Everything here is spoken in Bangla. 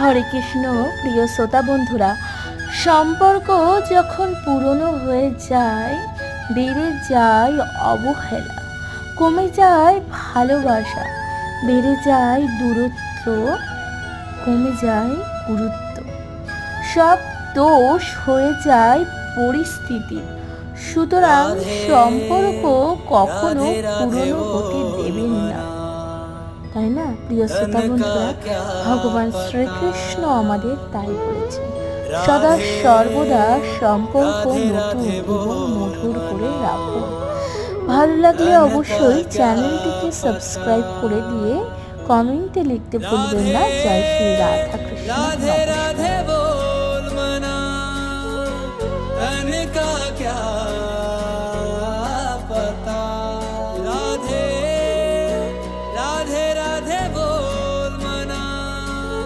হরে কৃষ্ণ। প্রিয় শ্রোতা বন্ধুরা, সম্পর্ক যখন পুরনো হয়ে যায়, বেড়ে যায় অবহেলা, কমে যায় ভালোবাসা, বেড়ে যায় দূরত্ব, কমে যায় গুরুত্ব, সব দোষ হয়ে যায় পরিস্থিতি। সুতরাং সম্পর্ক কখনো পুরনো হতে দেবেন না, তাই না প্রিয় শ্রোতা বন্ধুরা? ভগবান শ্রীকৃষ্ণ আমাদের তাই বলেছেন, সদা সর্বদা সম্পর্ক নতুন এবং মধুর করে রাখুন। ভালো লাগলে অবশ্যই চ্যানেলটিকে সাবস্ক্রাইব করে দিয়ে কমেন্টে লিখতে ভুলবেন না। জয় শ্রী রাধা কৃষ্ণ। নমস্কার।